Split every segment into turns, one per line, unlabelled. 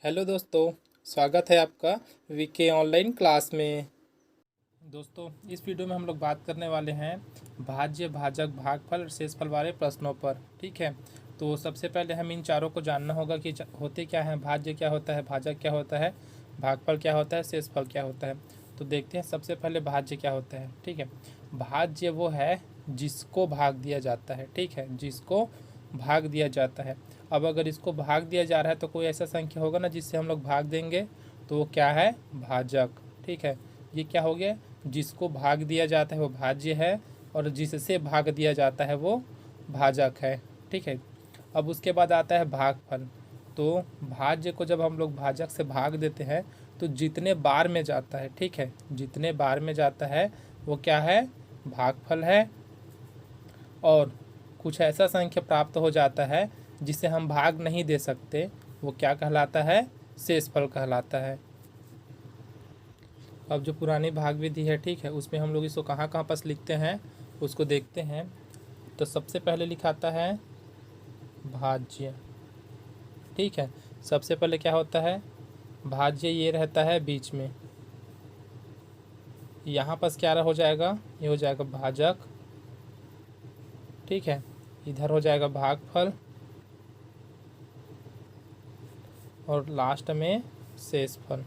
Hello दोस्तों, स्वागत है आपका वीके ऑनलाइन क्लास में। दोस्तों, इस वीडियो में हम लोग बात करने वाले हैं भाज्य, भाजक, भागफल और शेषफल वाले प्रश्नों पर। ठीक है, तो सबसे पहले हम इन चारों को जानना होगा कि होते क्या हैं। भाज्य क्या होता है, भाजक क्या होता है, भागफल क्या होता है, शेषफल क्या होता है। तो देखते हैं सबसे पहले भाज्य क्या होता है। ठीक है, भाज्य वो है जिसको भाग दिया जाता है। ठीक है, जिसको भाग दिया जाता है। अब अगर इसको भाग दिया जा रहा है तो कोई ऐसा संख्या होगा ना जिससे हम लोग भाग देंगे, तो वो क्या है, भाजक। ठीक है, ये क्या हो गया, जिसको भाग दिया जाता है वो भाज्य है और जिससे भाग दिया जाता है वो भाजक है। ठीक है, अब उसके बाद आता है भागफल। तो भाज्य को जब हम लोग भाजक से भाग देते हैं तो जितने बार में जाता है, ठीक है, जितने बार में जाता है वो क्या है, भागफल है। और कुछ ऐसा संख्या प्राप्त हो जाता है जिसे हम भाग नहीं दे सकते, वो क्या कहलाता है, शेषफल कहलाता है। अब जो पुरानी भाग विधि है, ठीक है, उसमें हम लोग इसको कहाँ कहाँ पास लिखते हैं उसको देखते हैं। तो सबसे पहले लिखाता है भाज्य। ठीक है, सबसे पहले क्या होता है, भाज्य ये रहता है बीच में। यहाँ पास क्या हो जाएगा, ये हो जाएगा भाजक। ठीक है, इधर हो जाएगा भागफल और लास्ट में शेषफल।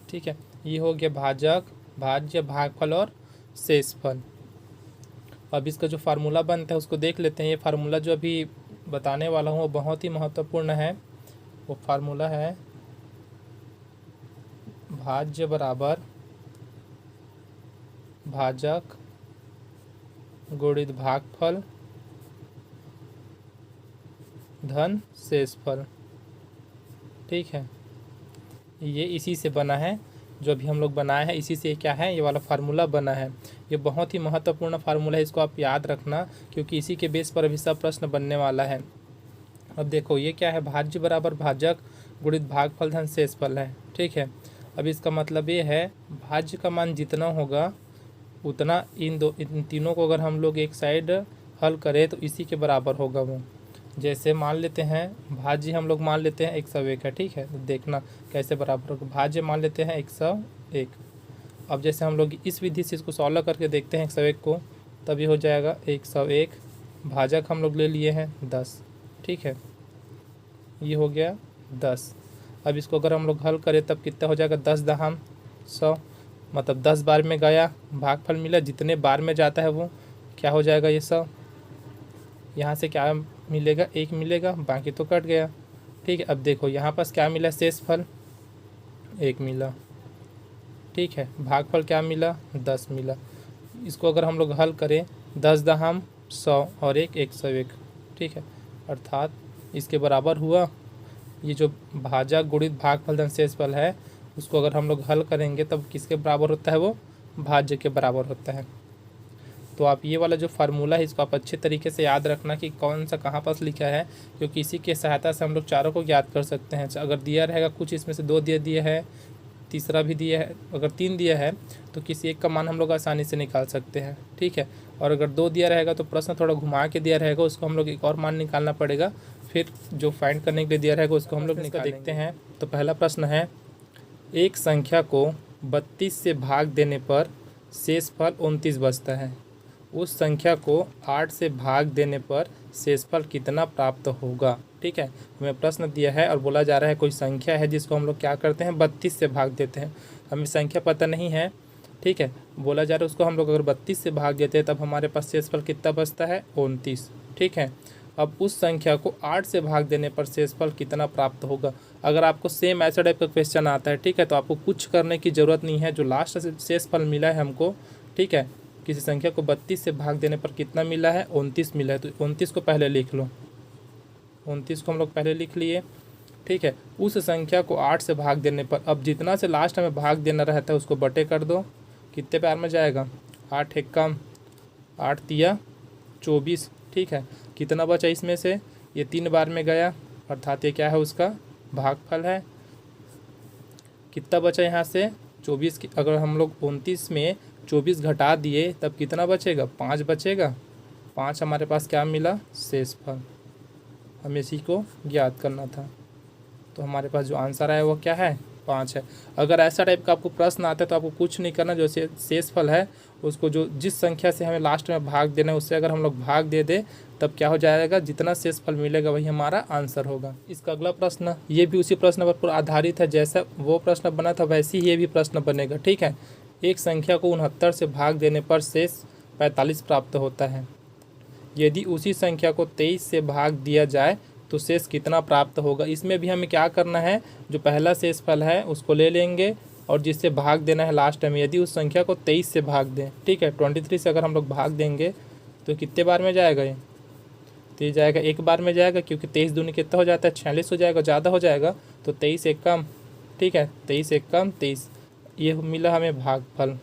ठीक है, ये हो गया भाजक, भाज्य, भागफल और शेषफल। अब इसका जो फार्मूला बनता है उसको देख लेते हैं। ये फार्मूला जो अभी बताने वाला हूँ वो बहुत ही महत्वपूर्ण है। वो फार्मूला है भाज्य बराबर भाजक गुणित भागफल धन शेषफल। ठीक है, ये इसी से बना है, जो अभी हम लोग बनाए हैं इसी से क्या है, ये वाला फार्मूला बना है। ये बहुत ही महत्वपूर्ण फार्मूला है, इसको आप याद रखना क्योंकि इसी के बेस पर अभी सब प्रश्न बनने वाला है। अब देखो ये क्या है, भाज्य बराबर भाजक गुणित भागफल धन शेषफल है। ठीक है, अब इसका मतलब ये है भाज्य का मान जितना होगा उतना इन तीनों को अगर हम लोग एक साइड हल करें तो इसी के बराबर होगा वो। जैसे मान लेते हैं भाज्य हम लोग मान लेते हैं 101 है। ठीक है, तो देखना कैसे बराबर होगा। भाज्य मान लेते हैं 101। अब जैसे हम लोग इस विधि से इसको सॉल्व करके देखते हैं 101 को, तभी हो जाएगा 101। भाजक हम लोग ले लिए हैं 10। ठीक है, ये हो गया 10। अब इसको अगर हम लोग हल करें तब कितना हो जाएगा, 10 दहाम 100, मतलब 10 बार में गया, भागफल मिला, जितने बार में जाता है वो क्या हो जाएगा, ये 100। यहाँ से क्या मिलेगा, 1 मिलेगा, बाकी तो कट गया। ठीक है, अब देखो यहाँ पास क्या मिला, शेषफल 1 मिला। ठीक है, भागफल क्या मिला, 10 मिला। इसको अगर हम लोग हल करें 10 दहाम 100 और 101। ठीक है, अर्थात इसके बराबर हुआ। ये जो भाजक गुणित भागफल धन शेषफल है उसको अगर हम लोग हल करेंगे तब किसके बराबर होता है, वो भाज्य के बराबर होता है। तो आप ये वाला जो फार्मूला है इसको आप अच्छे तरीके से याद रखना कि कौन सा कहाँ पास लिखा है, क्योंकि इसी की सहायता से हम लोग चारों को याद कर सकते हैं। अगर दिया रहेगा कुछ इसमें से 2 दिया है, तीसरा भी दिया है, अगर 3 दिया है तो किसी एक का मान हम लोग आसानी से निकाल सकते हैं। ठीक है, और अगर 2 दिया रहेगा तो प्रश्न थोड़ा घुमा के दिया रहेगा, उसको हम लोग एक और मान निकालना पड़ेगा, फिर जो फाइंड करने के लिए दिया रहेगा उसको हम लोग देखते हैं। तो पहला प्रश्न है, एक संख्या को 32 से भाग देने पर शेषफल 29 बचता है, उस संख्या को 8 से भाग देने पर शेषफल कितना प्राप्त होगा। ठीक है, हमें प्रश्न दिया है और बोला जा रहा है कोई संख्या है जिसको हम लोग क्या करते हैं, 32 से भाग देते हैं। हमें संख्या पता नहीं है। ठीक है, बोला जा रहा है उसको हम लोग अगर 32 से भाग देते हैं तब हमारे पास शेषफल कितना बचता है, 29। ठीक है, अब उस संख्या को 8 से भाग देने पर शेषफल कितना प्राप्त होगा। अगर आपको सेम ऐसा टाइप का क्वेश्चन आता है, ठीक है, तो आपको कुछ करने की ज़रूरत नहीं है। जो लास्ट से शेषफल मिला है हमको, ठीक है, किसी संख्या को 32 से भाग देने पर कितना मिला है, 29 मिला है, तो 29 को पहले लिख लो। 29 को हम लोग पहले लिख लिए। ठीक है, उस संख्या को 8 से भाग देने पर, अब जितना से लास्ट में भाग देना रहता है उसको बटे कर दो, कितने बार में जाएगा, 8 एकम 8 तिया 24। ठीक है, कितना बचा इसमें से, ये 3 बार में गया, अर्थात ये क्या है, उसका भागफल है। कितना बचा यहाँ से, 24 की अगर हम लोग 29 में 24 घटा दिए तब कितना बचेगा, 5 बचेगा। 5 हमारे पास क्या मिला, शेषफल। हमें इसी को ज्ञात करना था। तो हमारे पास जो आंसर आया वो क्या है, 5 है। अगर ऐसा टाइप का आपको प्रश्न आता है तो आपको कुछ नहीं करना, जो शेषफल है उसको जो जिस संख्या से हमें लास्ट में भाग देना है उससे अगर हम लोग भाग दे दे तब क्या हो जाएगा, जितना शेषफल मिलेगा वही हमारा आंसर होगा। इसका अगला प्रश्न, ये भी उसी प्रश्न पर पूरा आधारित है, जैसा वो प्रश्न बना था वैसे ही ये भी प्रश्न बनेगा। ठीक है, एक संख्या को 69 से भाग देने पर शेष 45 प्राप्त होता है। यदि उसी संख्या को 23 से भाग दिया जाए तो शेष कितना प्राप्त होगा। इसमें भी हमें क्या करना है, जो पहला शेषफल है उसको ले लेंगे और जिससे भाग देना है लास्ट में। यदि उस संख्या को 23 से भाग दें, ठीक है, 23 से अगर हम लोग भाग देंगे तो कितने बार में जाएगा ये, तो ये जाएगा एक बार में जाएगा, क्योंकि 23 दूनी कितना हो जाता है, 46 हो जाएगा, ज़्यादा हो जाएगा। तो 23 एक कम, ठीक है, 23 एक कम 23, ये मिला हमें भागफल।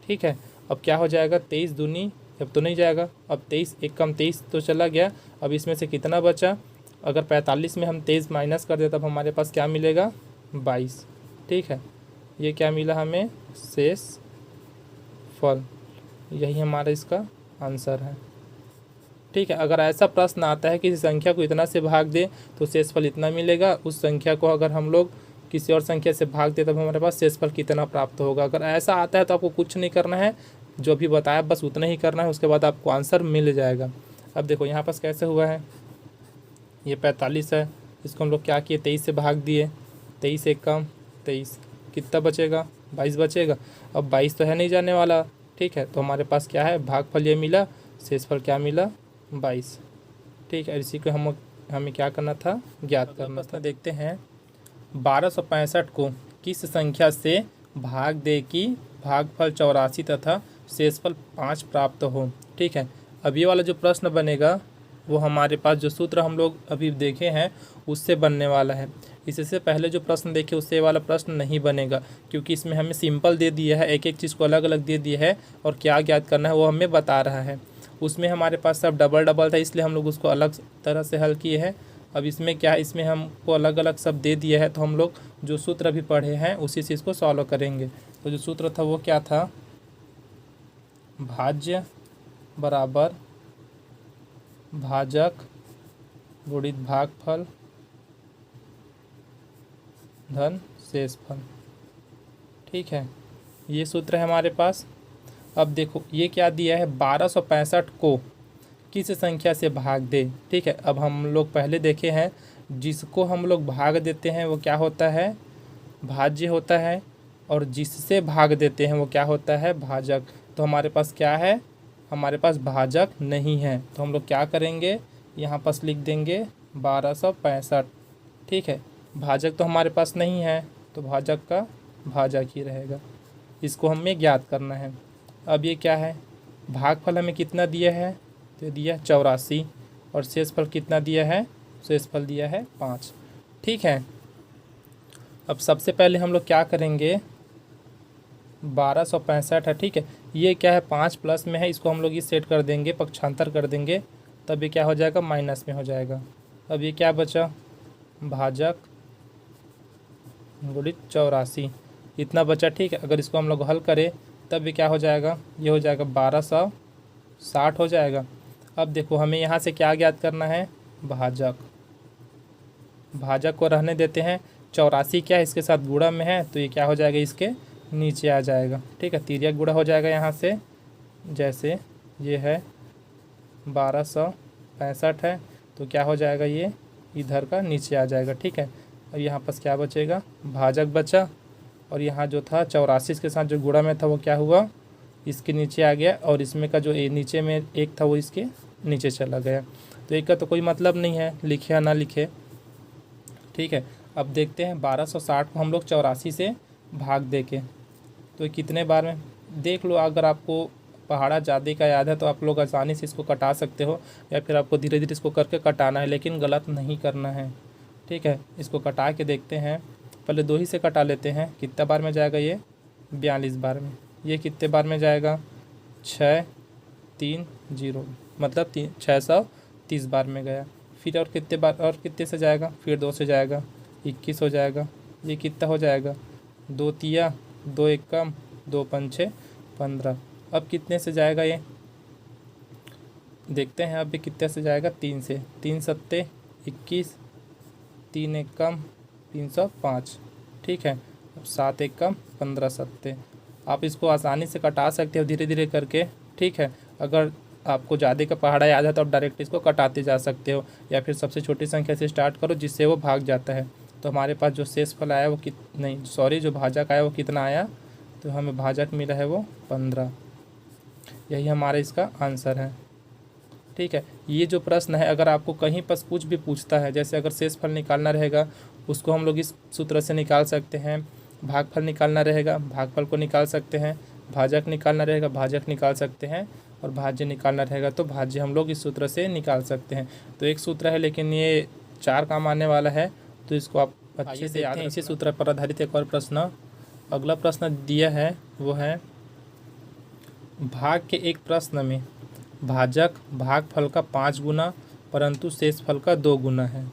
ठीक है, अब क्या हो जाएगा, 23 दूनी अब तो नहीं जाएगा, अब 23 एक कम 23 तो चला गया। अब इसमें से कितना बचा, अगर 45 में हम 23 माइनस कर दे तब हमारे पास क्या मिलेगा, 22। ठीक है, ये क्या मिला हमें, शेष फल, यही हमारा इसका आंसर है। ठीक है, अगर ऐसा प्रश्न आता है किसी संख्या को इतना से भाग दे तो शेषफल इतना मिलेगा, उस संख्या को अगर हम लोग किसी और संख्या से भाग दे तब हमारे पास शेषफल कितना प्राप्त होगा। अगर ऐसा आता है तो आपको कुछ नहीं करना है, जो भी बताया बस उतना ही करना है, उसके बाद आपको आंसर मिल जाएगा। अब देखो यहाँ पास कैसे हुआ है, ये 45 है, इसको हम लोग क्या किए, 23 से भाग दिए, 23 एक कम 23, कितना बचेगा, 22 बचेगा। अब 22 तो है नहीं जाने वाला, ठीक है, तो हमारे पास क्या है, भागफल ये मिला, शेषफल क्या मिला, 22। ठीक है, इसी को हमें क्या करना था, ज्ञात करना था। देखते हैं 1265 को किस संख्या से भाग दे कि भागफल 84 तथा शेषफल 5 प्राप्त हो। ठीक है, अब ये वाला जो प्रश्न बनेगा वो हमारे पास जो सूत्र हम लोग अभी देखे हैं उससे बनने वाला है। इससे पहले जो प्रश्न देखे उससे वाला प्रश्न नहीं बनेगा, क्योंकि इसमें हमें सिंपल दे दिया है, एक एक चीज़ को अलग अलग दे दिया है और क्या ज्ञात करना है वो हमें बता रहा है। उसमें हमारे पास सब डबल डबल था, इसलिए हम लोग उसको अलग तरह से हल किए हैं। अब इसमें क्या है, इसमें हमको अलग अलग सब दे दिया है, तो हम लोग जो सूत्र अभी पढ़े हैं उसी से इसको सॉल्व करेंगे। तो जो सूत्र था वो क्या था, भाज्य बराबर भाजक गुणित भागफल धन शेषफल। ठीक है, ये सूत्र है हमारे पास। अब देखो ये क्या दिया है, 1265 को किस संख्या से भाग दे। ठीक है, अब हम लोग पहले देखे हैं जिसको हम लोग भाग देते हैं वो क्या होता है, भाज्य होता है, और जिससे भाग देते हैं वो क्या होता है, भाजक। तो हमारे पास क्या है, हमारे पास भाजक नहीं है, तो हम लोग क्या करेंगे, यहाँ पास लिख देंगे 1265। ठीक है, भाजक तो हमारे पास नहीं है तो भाजक का भाजक ही रहेगा, इसको हमें ज्ञात करना है। अब ये क्या है, भागफल हमें कितना दिया है, तो दिया 84, और शेषफल कितना दिया है, शेषफल दिया है 5। ठीक है, अब सबसे पहले हम लोग क्या करेंगे, 1265 है, ठीक है, ये क्या है 5 प्लस में है, इसको हम लोग इस सेट कर देंगे, पक्षांतर कर देंगे, तब ये क्या हो जाएगा, माइनस में हो जाएगा। अब ये क्या बचा, भाजक गुणित 84, इतना बचा। ठीक है, अगर इसको हम लोग हल करें तब ये क्या हो जाएगा, ये हो जाएगा 1260 हो जाएगा। अब देखो हमें यहाँ से क्या ज्ञात करना है, भाजक, भाजक को रहने देते हैं, 84 क्या है इसके साथ गुणा में है, तो ये क्या हो जाएगा, इसके नीचे आ जाएगा। ठीक है, तिर्यक गुणा हो जाएगा यहाँ से, जैसे ये है 1265 है तो क्या हो जाएगा, ये इधर का नीचे आ जाएगा। ठीक है, और यहाँ पास क्या बचेगा, भाजक बचा, और यहाँ जो था 84 के साथ जो गुणा में था वो क्या हुआ, इसके नीचे आ गया, और इसमें का जो नीचे में एक था वो इसके नीचे चला गया। तो एक का तो कोई मतलब नहीं है, लिखे या ना लिखे। ठीक है, अब देखते हैं 1260 को हम लोग 84 से भाग दे के, तो ये कितने बार में देख लो। अगर आपको पहाड़ा ज़्यादा का याद है तो आप लोग आसानी से इसको कटा सकते हो, या फिर आपको धीरे धीरे इसको करके कटाना है, लेकिन गलत नहीं करना है। ठीक है, इसको कटा के देखते हैं, पहले 2 ही से कटा लेते हैं, कितना बार में जाएगा, ये 42 बार में। ये कितने बार में जाएगा, 630, मतलब 630 बार में गया। फिर और कितने बार, और कितने से जाएगा, फिर 2 से जाएगा, 21 हो जाएगा। ये कितना हो जाएगा, 2 तिया 2 एक कम 2 पंचे 15। अब कितने से जाएगा, ये देखते हैं अभी कितने से जाएगा, 3 से। 3 सत्ते 21, 3 एक कम 305, ठीक है। अब 7 एक कम 15 सत्ते। आप इसको आसानी से कटा सकते हो धीरे धीरे करके, ठीक है। अगर आपको ज़्यादा का पहाड़ा याद है तो आप डायरेक्ट इसको कटाते जा सकते हो, या फिर सबसे छोटी संख्या से स्टार्ट करो जिससे वो भाग जाता है। तो हमारे पास जो शेषफल आया वो नहीं सॉरी, जो भाजक आया वो कितना आया, तो हमें भाजक मिला है वो 15। यही हमारा इसका आंसर है, ठीक है। ये जो प्रश्न है अगर आपको कहीं पर कुछ भी पूछता है, जैसे अगर शेषफल निकालना रहेगा उसको हम लोग इस सूत्र से निकाल सकते हैं, भागफल निकालना रहेगा भागफल को निकाल सकते हैं, भाजक निकालना रहेगा भाजक निकाल सकते हैं, और भाज्य निकालना रहेगा तो भाज्य हम लोग इस सूत्र से निकाल सकते हैं। तो एक सूत्र है लेकिन ये 4 काम आने वाला है, तो इसको आप अच्छे से याद रखें। इसी सूत्र पर आधारित एक और प्रश्न, अगला प्रश्न दिया है वो है, भाग के एक प्रश्न में भाजक भागफल का 5 गुना परंतु शेषफल का 2 गुना है,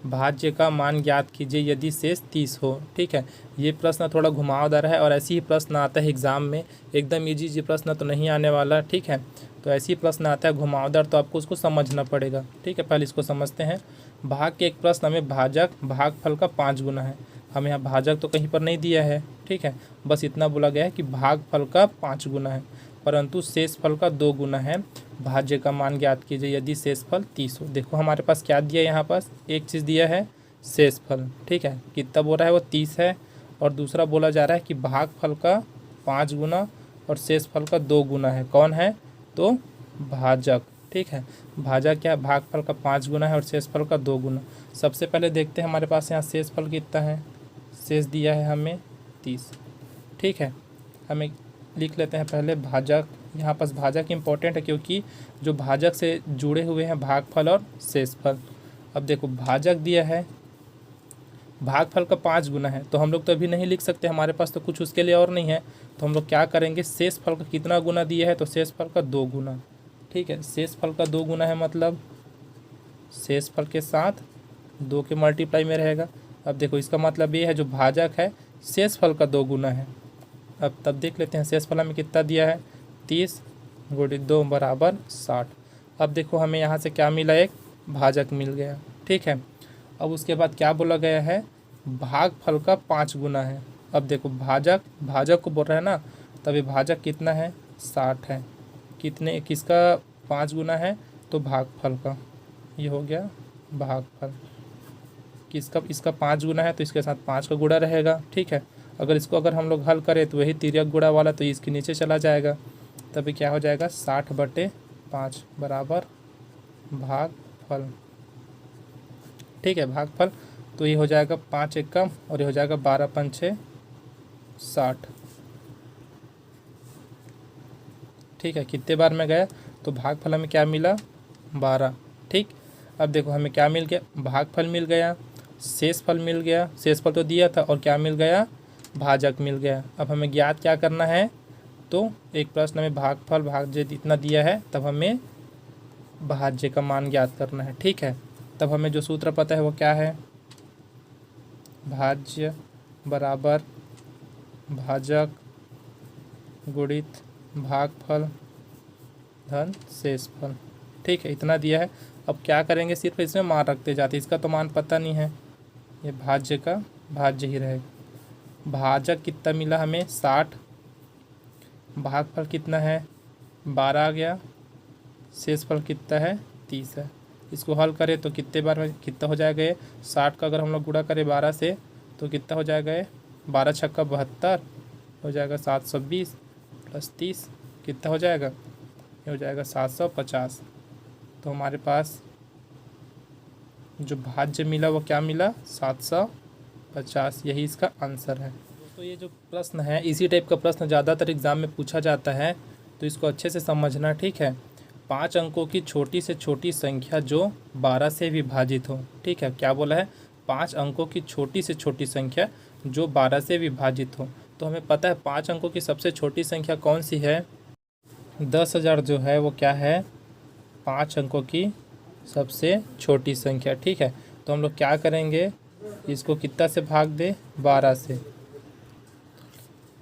भाज्य का मान ज्ञात कीजिए यदि शेष 30 हो, ठीक है। ये प्रश्न थोड़ा घुमावदार है और ऐसे ही प्रश्न आता है एग्ज़ाम में, एकदम इजी प्रश्न तो नहीं आने वाला, ठीक है। तो ऐसे ही प्रश्न आता है घुमावदार, तो आपको उसको समझना पड़ेगा, ठीक है। पहले इसको समझते हैं। भाग के एक प्रश्न में भाजक भागफल का 5 गुना है, हमें यहाँ भाजक तो कहीं पर नहीं दिया है, ठीक है। बस इतना बोला गया है कि भागफल का 5 गुना है परंतु शेषफल का 2 गुना है, भाज्य का मान ज्ञात कीजिए यदि शेषफल 30 हो। देखो हमारे पास क्या दिया है, यहाँ पास एक चीज़ दिया है शेषफल, ठीक है। कितना बोल रहा है वो 30 है, और दूसरा बोला जा रहा है कि भागफल का 5 गुना और शेषफल का 2 गुना है, कौन है, तो भाजक, ठीक है। भाजक क्या, भागफल का 5 गुना है और शेषफल का 2 गुना। सबसे पहले देखते हैं हमारे पास यहाँ शेषफल कितना है, शेष दिया है हमें 30, ठीक है। हमें लिख लेते हैं पहले भाजक, यहाँ पास भाजक इंपॉर्टेंट है क्योंकि जो भाजक से जुड़े हुए हैं भागफल और शेषफल। अब देखो भाजक दिया है, भागफल का 5 गुना है, तो हम लोग तो अभी नहीं लिख सकते, हमारे पास तो कुछ उसके लिए और नहीं है, तो हम लोग क्या करेंगे, शेषफल का कितना गुना दिया है, तो शेषफल का 2 गुना, ठीक है। शेषफल का 2 गुना है मतलब शेषफल के साथ 2 के मल्टीप्लाई में रहेगा। अब देखो इसका मतलब ये है जो भाजक है शेषफल का 2 गुना है। अब तब देख लेते हैं शेषफल में कितना दिया है, 30 गुणित 2 बराबर 60। अब देखो हमें यहाँ से क्या मिला, एक भाजक मिल गया, ठीक है। अब उसके बाद क्या बोला गया है, भागफल का 5 गुना है। अब देखो भाजक भाजक को बोल रहा है ना, तभी भाजक कितना है 60 है, कितने किसका 5 गुना है, तो भागफल का, ये हो गया भागफल किसका, इसका 5 गुना है तो इसके साथ 5 का गुणा रहेगा, ठीक है। अगर हम लोग हल करें तो वही तिर्यक गुणा वाला तो इसके नीचे चला जाएगा, तभी क्या हो जाएगा 60/5 बराबर भागफल, ठीक है। भागफल तो ये हो जाएगा 5 एक कम और ये हो जाएगा 12 पंचे 60, ठीक है। कितने बार में गया, तो भागफल हमें क्या मिला 12, ठीक। अब देखो हमें क्या मिल गया, भागफल मिल गया, शेषफल मिल गया, शेषफल तो दिया था, और क्या मिल गया, भाजक मिल गया। अब हमें ज्ञात क्या करना है, तो एक प्रश्न में भागफल भाज्य इतना दिया है, तब हमें भाज्य का मान ज्ञात करना है, ठीक है। तब हमें जो सूत्र पता है वो क्या है, भाज्य बराबर भाजक गुणित भागफल धन शेषफल, ठीक है। इतना दिया है। अब क्या करेंगे, सिर्फ इसमें मान रखते जाते, इसका तो मान पता नहीं है, ये भाज्य का भाज्य ही रहेगा। भाजक कितना मिला हमें 60, भागफल कितना है 12 आ गया, शेषफल कितना है 30 है। इसको हल करें तो कितने बार में कितना हो जाएगा, ये 60 का अगर हम लोग गुणा करें 12 से तो कितना हो जाएगा, ये 12 छक्का 72 हो जाएगा, 720 + 30 कितना हो जाएगा, ये हो जाएगा 750। तो हमारे पास जो भाज्य मिला वो क्या मिला 750, यही इसका आंसर है। दोस्तों ये जो प्रश्न है इसी टाइप का प्रश्न ज़्यादातर एग्ज़ाम में पूछा जाता है, तो इसको अच्छे से समझना, ठीक है। 5 अंकों की छोटी से छोटी संख्या जो 12 से विभाजित हो, ठीक है। क्या बोला है, 5 अंकों की छोटी से छोटी संख्या जो 12 से विभाजित हो। तो हमें पता है 5 अंकों की सबसे छोटी संख्या कौन सी है, 10,000 जो है वो क्या है 5 अंकों की सबसे छोटी संख्या, ठीक है। तो हम लोग क्या करेंगे, इसको कितना से भाग दे 12 से,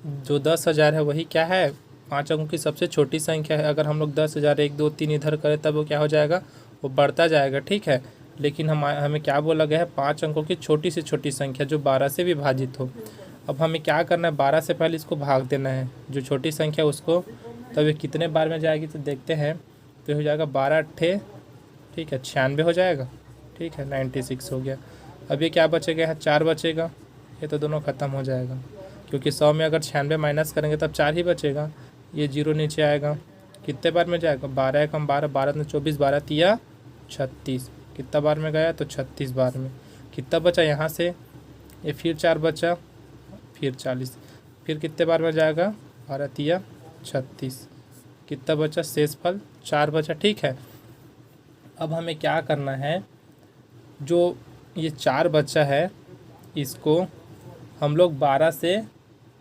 जो 10,000 है वही क्या है 5 अंकों की सबसे छोटी संख्या है। अगर हम लोग 10,000 1 2 3 इधर करें तब वो क्या हो जाएगा, वो बढ़ता जाएगा, ठीक है। लेकिन हमें क्या बोला गया है, 5 अंकों की छोटी से छोटी संख्या जो 12 से विभाजित हो। अब हमें क्या करना है, 12 से पहले इसको भाग देना है जो छोटी संख्या उसको, तब ये कितने बार में जाएगी तो देखते हैं। तो हो जाएगा 12 अट्ठे, ठीक है, 96 हो जाएगा, ठीक है, 96 हो गया। अब ये क्या बचेगा, यहाँ 4 बचेगा, ये तो दोनों ख़त्म हो जाएगा क्योंकि 100 में अगर 96 माइनस करेंगे तब 4 ही बचेगा। ये 0 नीचे आएगा, कितने बार में जाएगा, 12 एकम 12, 12 में 24, 12 तिया 36, कितना बार में गया तो 36 बार में। कितना बचा यहाँ से, ये फिर 4 बचा, फिर 40, फिर कितने बार में जाएगा, 12 तिया 36, कितना बचा, शेषफल 4 बचा, ठीक है। अब हमें क्या करना है, जो ये 4 बचा है इसको हम लोग 12 से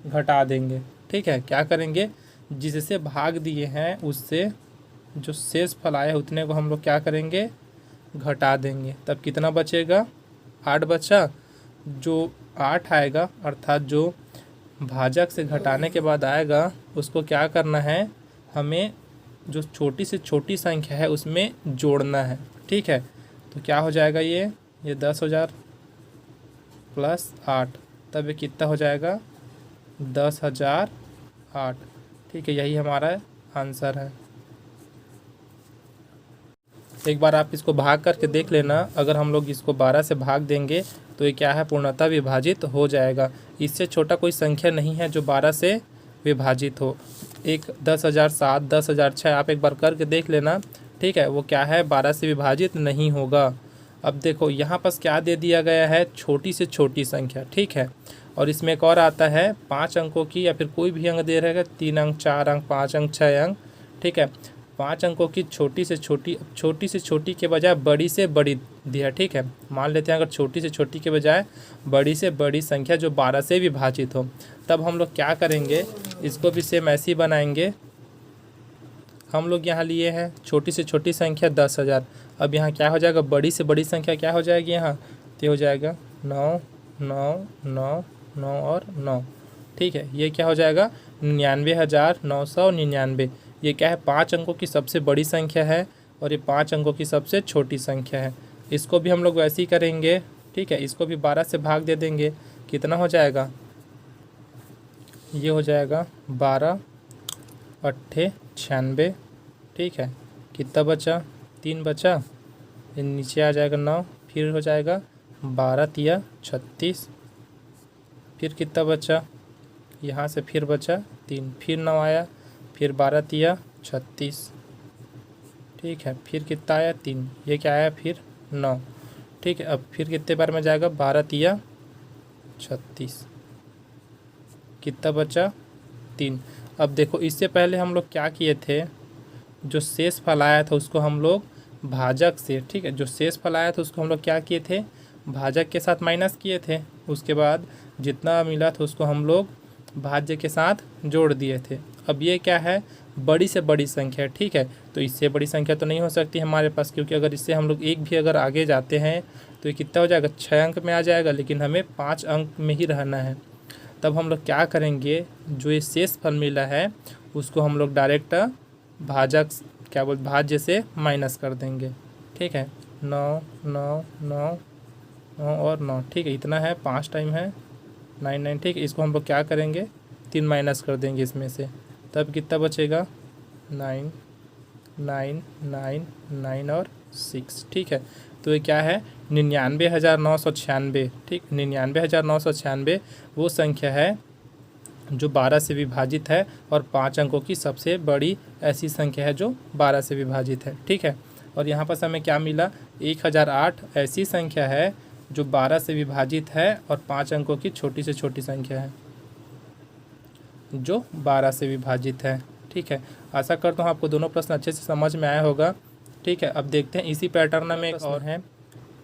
घटा देंगे, ठीक है। क्या करेंगे, जिससे भाग दिए हैं उससे जो शेष फल आया है उतने को हम लोग क्या करेंगे, घटा देंगे, तब कितना बचेगा, 8 बचा। जो 8 आएगा अर्थात जो भाजक से घटाने के बाद आएगा उसको क्या करना है, हमें जो छोटी से छोटी संख्या है उसमें जोड़ना है, ठीक है। तो क्या हो जाएगा, ये 10,000 प्लस 8, तब ये कितना हो जाएगा, 10,008, ठीक है। यही हमारा आंसर है। एक बार आप इसको भाग करके देख लेना, अगर हम लोग इसको 12 से भाग देंगे तो ये क्या है, पूर्णतः विभाजित हो जाएगा। इससे छोटा कोई संख्या नहीं है जो 12 से विभाजित हो। एक 10,007, 10,006 आप एक बार करके देख लेना, ठीक है, वो क्या है, 12 से विभाजित नहीं होगा। अब देखो यहाँ पास क्या दे दिया गया है, छोटी से छोटी संख्या, ठीक है। और इसमें एक और आता है 5 अंकों की, या फिर कोई भी अंक दे रहेगा, 3 अंक, 4 अंक, 5 अंक, 6 अंक, ठीक है। 5 अंकों की छोटी से छोटी के बजाय बड़ी से बड़ी दिया, ठीक है। मान लेते हैं अगर छोटी से छोटी के बजाय बड़ी से बड़ी संख्या जो 12 से विभाजित हो, तब हम लोग क्या करेंगे, इसको भी सेम ऐसे ही बनाएंगे। हम लोग यहाँ लिए हैं छोटी से छोटी संख्या 10,000, अब यहाँ क्या हो जाएगा, बड़ी से बड़ी संख्या क्या हो जाएगी, यहाँ तो हो जाएगा 9 9 9 9 और 9, ठीक है। ये क्या हो जाएगा, 99,999। ये क्या है, 5 अंकों की सबसे बड़ी संख्या है और ये 5 अंकों की सबसे छोटी संख्या है। इसको भी हम लोग वैसे ही करेंगे, ठीक है। इसको भी 12 से भाग दे देंगे, कितना हो जाएगा, ये हो जाएगा 12 अट्ठे 96, ठीक है। कितना बचा, 3 बचा, ये नीचे आ जाएगा 9, फिर हो जाएगा 12 तिया 36, फिर कितना बचा, यहाँ से फिर बचा 3, फिर 9 आया, फिर 12 तिया 36, ठीक है। फिर कितना आया, 3, ये क्या आया, फिर 9, ठीक है। अब फिर कितने बार में जाएगा, 12 तिया 36, कितना बचा, 3। अब देखो इससे पहले हम लोग क्या किए थे, जो शेष फल आया था उसको हम लोग भाजक से, ठीक है, जो शेष फल आया था उसको हम लोग क्या किए थे, भाजक के साथ माइनस किए थे। उसके बाद जितना मिला था उसको हम लोग भाज्य के साथ जोड़ दिए थे। अब ये क्या है, बड़ी से बड़ी संख्या, ठीक है। तो इससे बड़ी संख्या तो नहीं हो सकती हमारे पास, क्योंकि अगर इससे हम लोग एक भी अगर आगे जाते हैं तो ये कितना हो जाएगा, 6 अंक में आ जाएगा, लेकिन हमें 5 अंक में ही रहना है। तब हम लोग क्या करेंगे, जो ये शेष फल मिला है उसको हम लोग डायरेक्ट भाजक भाज्य से माइनस कर देंगे, ठीक है। 9 9 9 9 और 9, ठीक है, इतना है, 5 टाइम है 9 9, ठीक है। इसको हम लोग क्या करेंगे, 3 माइनस कर देंगे इसमें से, तब कितना बचेगा, 9 9 9 9 और 6, ठीक है। तो ये क्या है, 99,996, ठीक, 99,996 वो संख्या है जो 12 से विभाजित है और 5 अंकों की सबसे बड़ी ऐसी संख्या है जो 12 से विभाजित है, ठीक है। और यहाँ पर हमें क्या मिला, 1008 ऐसी संख्या है जो 12 से विभाजित है और 5 अंकों की छोटी से छोटी संख्या है जो 12 से विभाजित है, ठीक है। आशा करता हूँ आपको दोनों प्रश्न अच्छे से समझ में आया होगा, ठीक है। अब देखते हैं इसी पैटर्न में एक और है,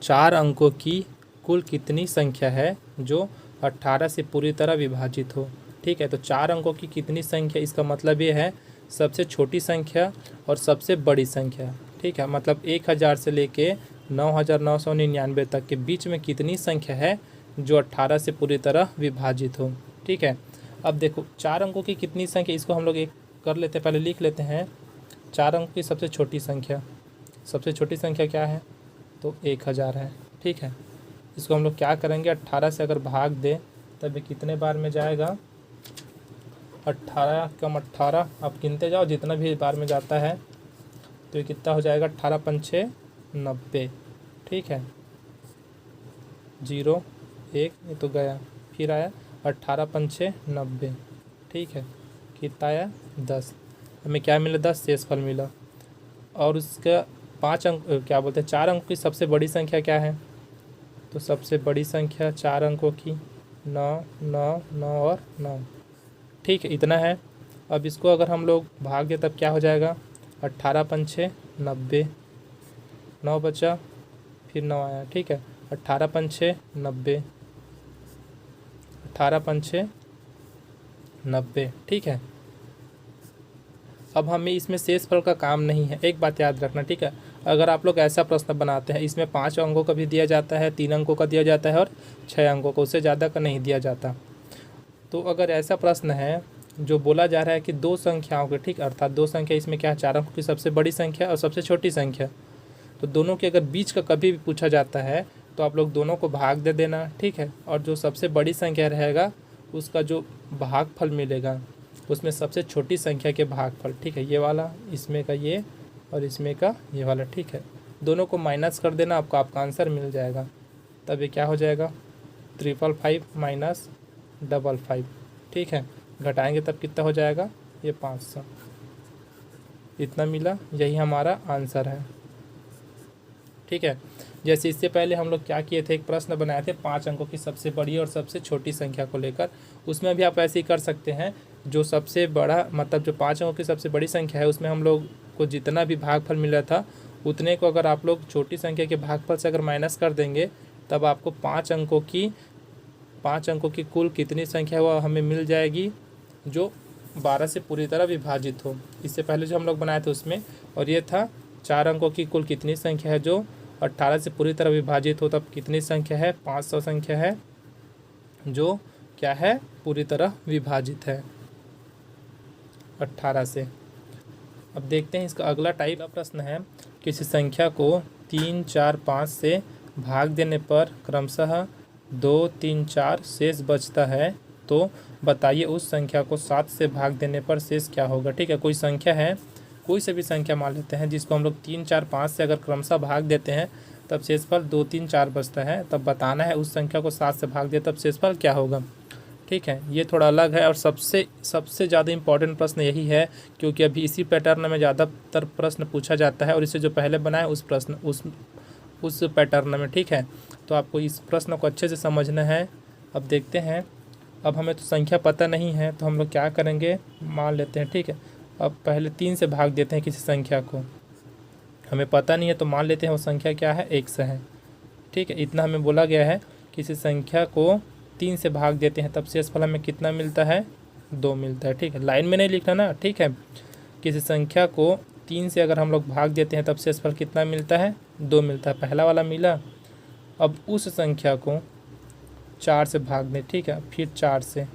4 अंकों की कुल कितनी संख्या है जो 18 से पूरी तरह विभाजित हो, ठीक है। तो 4 अंकों की कितनी संख्या, इसका मतलब ये है सबसे छोटी संख्या और सबसे बड़ी संख्या, ठीक है। मतलब 1000 से लेके 9,999 तक के बीच में कितनी संख्या है जो 18 से पूरी तरह विभाजित हो, ठीक है। अब देखो 4 अंकों की कितनी संख्या, इसको हम लोग एक कर लेते हैं, पहले लिख लेते हैं 4 अंक की सबसे छोटी संख्या। सबसे छोटी संख्या क्या है? तो 1000 है। ठीक है, इसको हम लोग क्या करेंगे, 18 से अगर भाग दें तब ये कितने बार में जाएगा? 18 कम 18, आप गिनते जाओ जितना भी बार में जाता है तो ये कितना हो जाएगा? 18 पंचे 90। ठीक है, 0 1 ये तो गया, फिर आया 18 पंचे 90। ठीक है, कितना आया? 10। हमें क्या मिला? 10 शेषफल मिला। और उसका 5 अंक क्या बोलते हैं, 4 अंकों की सबसे बड़ी संख्या क्या है? तो सबसे बड़ी संख्या 4 अंकों की 9 9 9 और 9। ठीक है, इतना है। अब इसको अगर हम लोग भाग दें तब क्या हो जाएगा? 18 पंचे 90, 9 बचा, फिर 9 आया। ठीक है, 18 पंचे 90, 18 पंचे 90। ठीक है, अब हमें इसमें शेषफल का काम नहीं है, एक बात याद रखना। ठीक है, अगर आप लोग ऐसा प्रश्न बनाते हैं, इसमें 5 अंकों का भी दिया जाता है, 3 अंकों का दिया जाता है और 6 अंकों का, उससे ज़्यादा का नहीं दिया जाता। तो अगर ऐसा प्रश्न है जो बोला जा रहा है कि 2 संख्याओं के, ठीक, अर्थात 2 संख्या, इसमें क्या है? 4 अंकों की सबसे बड़ी संख्या और सबसे छोटी संख्या, तो दोनों के अगर बीच का कभी भी पूछा जाता है तो आप लोग दोनों को भाग दे देना। ठीक है, और जो सबसे बड़ी संख्या रहेगा उसका जो भागफल मिलेगा उसमें सबसे छोटी संख्या के भागफल, ठीक है, ये वाला, इसमें का ये और इसमें का ये वाला। ठीक है, दोनों को माइनस कर देना, आपका आंसर मिल जाएगा। तब ये क्या हो जाएगा? 555 माइनस 55। ठीक है, घटाएंगे तब कितना हो जाएगा? ये 500। इतना मिला, यही हमारा आंसर है। ठीक है, जैसे इससे पहले हम लोग क्या किए थे, एक प्रश्न बनाए थे 5 अंकों की सबसे बड़ी और सबसे छोटी संख्या को लेकर। उसमें भी आप ऐसे ही कर सकते हैं, जो सबसे बड़ा, मतलब जो 5 अंकों की सबसे बड़ी संख्या है उसमें हम लोग को जितना भी भागफल मिला था उतने को अगर आप लोग छोटी संख्या के भागफल से अगर माइनस कर देंगे तब आपको 5 अंकों की कुल कितनी संख्या वो हमें मिल जाएगी, जो 12 से पूरी तरह विभाजित हो। इससे पहले जो हम लोग बनाए थे उसमें, और ये था 4 अंकों की कुल कितनी संख्या है जो 18 से पूरी तरह विभाजित हो, तब कितनी संख्या है? 500 संख्या है जो क्या है? पूरी तरह विभाजित है 18 से। अब देखते हैं इसका अगला टाइप का प्रश्न है, किसी संख्या को 3 4 5 से भाग देने पर क्रमशः 2 3 4 शेष बचता है, तो बताइए उस संख्या को 7 से भाग देने पर शेष क्या होगा। ठीक है, कोई संख्या है, कोई से भी संख्या मान लेते हैं जिसको हम लोग 3 4 5 से अगर क्रमशः भाग देते हैं तब शेषफल 2 3 4 बचता है। तब बताना है उस संख्या को 7 से भाग दे तब शेषफल क्या होगा। ठीक है, ये थोड़ा अलग है और सबसे ज़्यादा इम्पॉर्टेंट प्रश्न यही है, क्योंकि अभी इसी पैटर्न में ज़्यादातर प्रश्न पूछा जाता है और इससे जो पहले बनाए उस पैटर्न में। ठीक है, तो आपको इस प्रश्न को अच्छे से समझना है। अब देखते हैं, अब हमें तो संख्या पता नहीं है तो हम लोग क्या करेंगे, मान लेते हैं। ठीक है, अब पहले 3 से भाग देते हैं किसी संख्या को, हमें पता नहीं है तो मान लेते हैं वो संख्या क्या है? 1 से है। ठीक है, इतना हमें बोला गया है, किसी संख्या को 3 से भाग देते हैं तब शेषफल हमें कितना मिलता है? 2 मिलता है। ठीक है, लाइन में नहीं लिखना ना। ठीक है, किसी संख्या को 3 से अगर हम लोग भाग देते हैं तब शेषफल कितना मिलता है? 2 मिलता है, पहला वाला मिला। अब उस संख्या को 4 से भाग दें। ठीक है, फिर 4 से,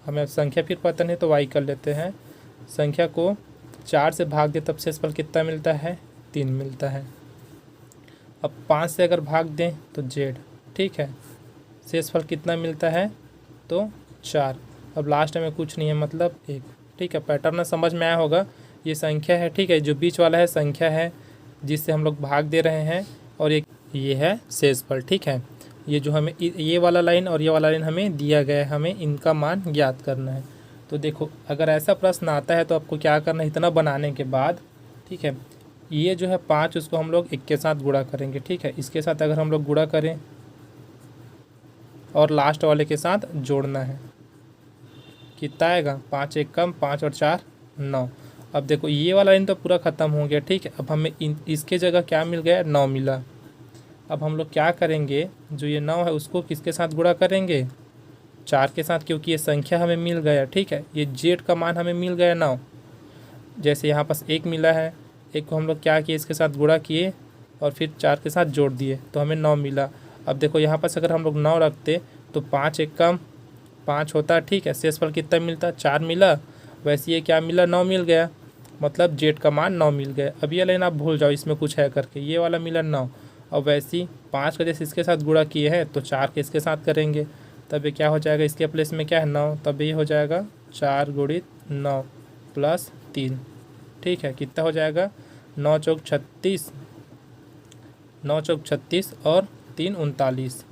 हमें संख्या फिर पता नहीं तो वाई कर लेते हैं। संख्या को 4 से भाग दे तब शेषफल कितना मिलता है? 3 मिलता है। अब 5 से अगर भाग दें तो जेड। ठीक है, शेषफल कितना मिलता है? तो 4। अब लास्ट में कुछ नहीं है, मतलब 1। ठीक है, पैटर्न समझ में आया होगा। ये संख्या है, ठीक है, जो बीच वाला है संख्या है जिससे हम लोग भाग दे रहे हैं, और एक ये है शेषफल। ठीक है, ये जो हमें ये वाला लाइन और ये वाला लाइन हमें दिया गया है, हमें इनका मान ज्ञात करना है। तो देखो, अगर ऐसा प्रश्न आता है तो आपको क्या करना है, इतना बनाने के बाद, ठीक है, ये जो है 5 उसको हम लोग 1 के साथ गुणा करेंगे। ठीक है, इसके साथ अगर हम लोग गुणा करें और लास्ट वाले के साथ जोड़ना है, कितना आएगा? 5 1 कम 5 और 4 9। अब देखो ये वाला लाइन तो पूरा ख़त्म हो गया। ठीक है, अब हमें इसके जगह क्या मिल गया? 9 मिला। अब हम लोग क्या करेंगे, जो ये 9 है उसको किसके साथ गुणा करेंगे? 4 के साथ, क्योंकि ये संख्या हमें मिल गया। ठीक है, ये जेड का मान हमें मिल गया 9। जैसे यहाँ पास 1 मिला है, 1 को हम लोग क्या किए, इसके साथ गुणा किए और फिर 4 के साथ जोड़ दिए तो हमें 9 मिला। अब देखो यहाँ पास अगर हम लोग 9 रखते तो 5 1 कम 5 होता। ठीक है, शेषफल कितना मिलता? 4 मिला। वैसे ये क्या मिला, 9 मिल गया, मतलब जेड का मान 9 मिल गया। अब ये लाइन आप भूल जाओ, इसमें कुछ है करके, ये वाला मिला 9। और वैसे ही 5 का जैसे इसके साथ गुणा किए हैं तो 4 के इसके साथ करेंगे, तब ये क्या हो जाएगा, इसके प्लेस में क्या है 9, तब ये हो जाएगा 4 गुणित 9 प्लस 3। ठीक है, कितना हो जाएगा, 9 चौक 36, 9 चौक 36 और 3 39।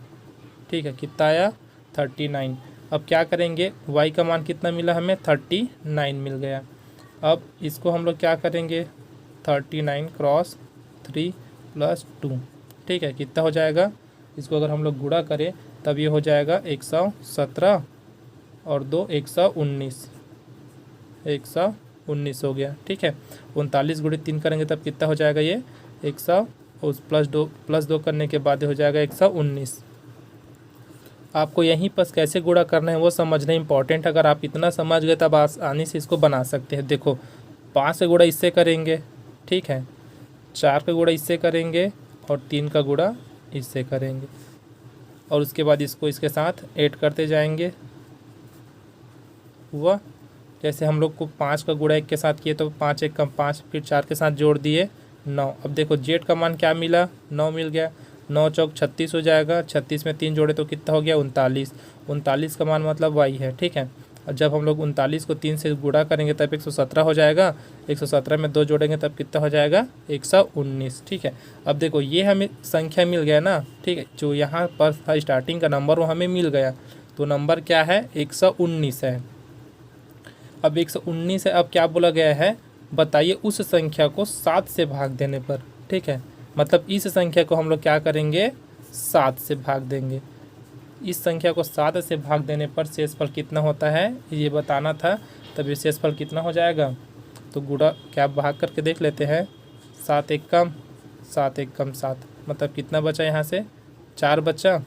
ठीक है, कितना आया 39। अब क्या करेंगे, y का मान कितना मिला हमें, 39 मिल गया। अब इसको हम लोग क्या करेंगे, 39 क्रॉस 3 प्लस 2। ठीक है, कितना हो जाएगा, इसको अगर हम लोग गुणा करें तब ये हो जाएगा 117 और 2 119, 119 हो गया। ठीक है, 39 गुणित 3 करेंगे तब कितना हो जाएगा, ये 100 उस प्लस दो करने के बाद हो जाएगा 119। आपको यहीं पर कैसे गुणा करना है वो समझना इंपॉर्टेंट। अगर आप इतना समझ गए तब आसानी से इसको बना सकते हैं। देखो 5 का गुणा इससे करेंगे, ठीक है, 4 का गुणा इससे करेंगे और 3 का गुणा इससे करेंगे, और उसके बाद इसको इसके साथ ऐड करते जाएंगे। हुआ, जैसे हम लोग को 5 का गुणा 1 के साथ किए तो 5 1 कम 5, फिर 4 के साथ जोड़ दिए 9। अब देखो जेड का मान क्या मिला, 9 मिल गया। 9 चौक 36 हो जाएगा, 36 में 3 जोड़े तो कितना हो गया 39। 39 का मान मतलब y है। ठीक है, और जब हम लोग 39 को 3 से गुणा करेंगे तब 117 हो जाएगा, 117 में 2 जोड़ेंगे तब कितना हो जाएगा 119। ठीक है, अब देखो ये हमें संख्या मिल गया ना। ठीक है, जो यहाँ पर था स्टार्टिंग का नंबर वो हमें मिल गया, तो नंबर क्या है 119 है। अब 119 है, अब क्या बोला गया है, बताइए उस संख्या को 7 से भाग देने पर। ठीक है, मतलब इस संख्या को हम लोग क्या करेंगे 7 से भाग देंगे। इस संख्या को 7 से भाग देने पर शेषफल कितना होता है ये बताना था, तब ये शेषफल कितना हो जाएगा। तो गुणा क्या भाग करके देख लेते हैं, 7 1 कम 7 1 कम 7, मतलब कितना बचा यहाँ से 4 बचा,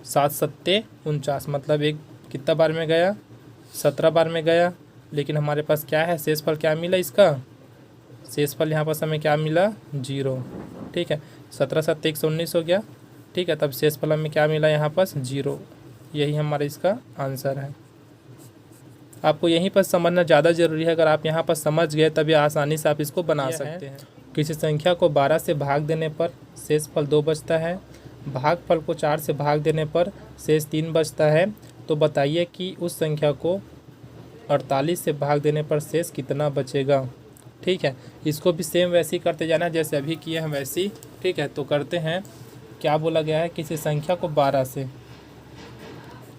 7 7 49, मतलब एक कितना बार में गया 17 बार में गया। लेकिन हमारे पास क्या है शेषफल क्या मिला, इसका शेषफल यहाँ पर हमें क्या मिला 0। ठीक है, 17 7 119 हो गया। ठीक है, तब शेषफल हमें क्या मिला यहाँ पर 0। यही हमारा इसका आंसर है। आपको यहीं पर समझना ज़्यादा ज़रूरी है। अगर आप यहाँ पर समझ गए तभी आसानी से आप इसको बना सकते हैं। किसी संख्या को 12 से भाग देने पर शेषफल 2 बचता है, भागफल को 4 से भाग देने पर शेष 3 बचता है। तो बताइए कि उस संख्या को 48 से भाग देने पर शेष कितना बचेगा। ठीक है, इसको भी सेम वैसे ही करते जाना जैसे अभी किए हैं वैसे ही। ठीक है, तो करते हैं। क्या बोला गया है, किसी संख्या को 12 से,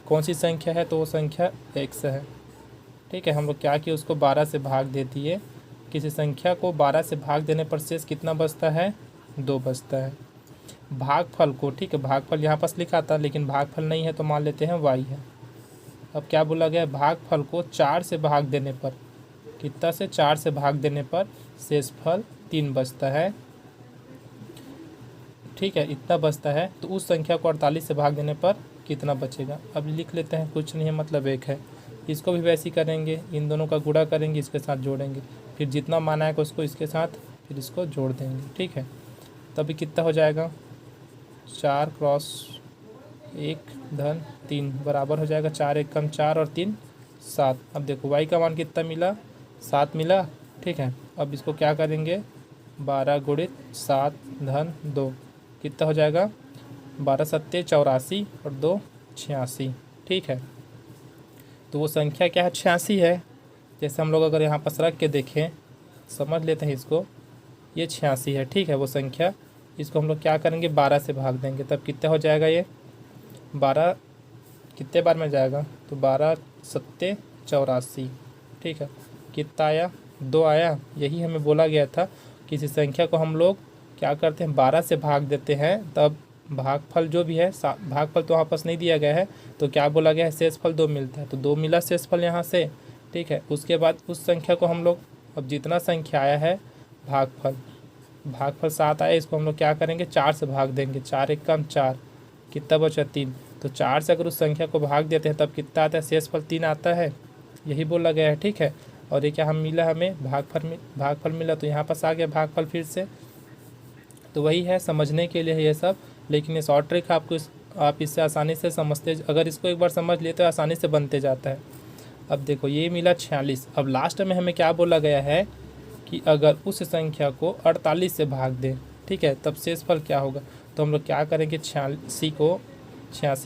कौन सी संख्या है, तो वो संख्या x है। ठीक है, हम लोग क्या किए, उसको 12 से भाग दे दिए। किसी संख्या को 12 से भाग देने पर शेष कितना बचता है 2 बचता है। भागफल को, ठीक है, भागफल यहाँ पास लिखा था लेकिन भागफल नहीं है तो मान लेते हैं y है। अब क्या बोला गया है, भागफल को 4 से भाग देने पर, कितना से 4 से भाग देने पर शेषफल 3 बचता है। ठीक है, इतना बचता है। तो उस संख्या को 48 से भाग देने पर कितना बचेगा। अब लिख लेते हैं, कुछ नहीं है मतलब 1 है। इसको भी वैसे ही करेंगे, इन दोनों का गुणा करेंगे, इसके साथ जोड़ेंगे, फिर जितना माना है उसको इसके साथ फिर इसको जोड़ देंगे। ठीक है, तभी कितना हो जाएगा 4 क्रॉस 1 धन 3 बराबर हो जाएगा 4 1 कम 4 और 3 7। अब देखो y का मान कितना मिला 7 मिला। ठीक है, अब इसको क्या करेंगे 12 गुणित 7 धन 2, कितना हो जाएगा 12 7 84 और 2 86। ठीक है, तो वो संख्या क्या है 86 है। जैसे हम लोग अगर यहाँ पर रख के देखें, समझ लेते हैं इसको, ये 86 है। ठीक है, वो संख्या, इसको हम लोग क्या करेंगे 12 से भाग देंगे, तब कितना हो जाएगा, ये 12 कितने बार में जाएगा, तो 12 7 84। ठीक है, कितना आया 2 आया। यही हमें बोला गया था, किसी संख्या को हम लोग क्या करते हैं 12 से भाग देते हैं, तब भागफल जो भी है, भागफल तो वहाँ पास नहीं दिया गया है, तो क्या बोला गया है शेषफल 2 मिलता है, तो 2 मिला शेषफल यहाँ से। ठीक है, उसके बाद उस संख्या को हम लोग, अब जितना संख्या आया है भागफल 7 आया, इसको हम लोग क्या करेंगे 4 से भाग देंगे, 4 1 कम 4, कितना बचा 3। तो 4 से अगर उस संख्या को भाग देते हैं तब कितना आता है शेषफल 3 आता है, यही बोला गया है। ठीक है, और ये क्या हम मिला, हमें भागफल मिला, तो यहाँ पास आ गया भागफल फिर से। तो वही है, समझने के लिए है ये सब, लेकिन ये शॉर्ट ट्रिक आपको आप इससे आसानी से समझते, अगर इसको एक बार समझ लेते तो आसानी से बनते जाता है। अब देखो ये मिला 46। अब लास्ट में हमें क्या बोला गया है कि अगर उस संख्या को 48 से भाग दें, ठीक है, तब शेषफल क्या होगा। तो हम लोग क्या करेंगे, 86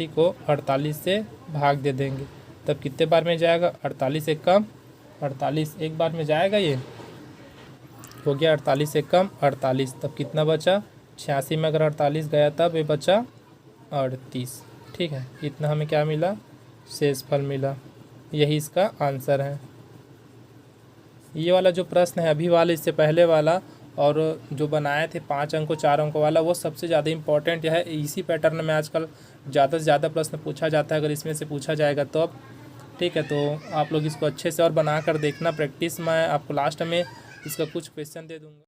को 48 से भाग दे देंगे, तब कितने बार में जाएगा, 48 एक कम 48 एक बार में जाएगा। ये हो गया 48 से कम 48, तब कितना बचा, 86 में अगर 48 गया तब ये बचा 38। ठीक है, इतना हमें क्या मिला, शेषफल मिला। यही इसका आंसर है। ये वाला जो प्रश्न है अभी वाला, इससे पहले वाला और जो बनाए थे 5 अंकों 4 अंकों वाला, वो सबसे ज़्यादा इंपॉर्टेंट है। इसी पैटर्न में आजकल ज़्यादा से ज़्यादा प्रश्न पूछा जाता है। अगर इसमें से पूछा जाएगा तो अब ठीक है, तो आप लोग इसको अच्छे से और बना कर देखना प्रैक्टिस। मैं आपको लास्ट में इसका कुछ क्वेश्चन दे दूँगा।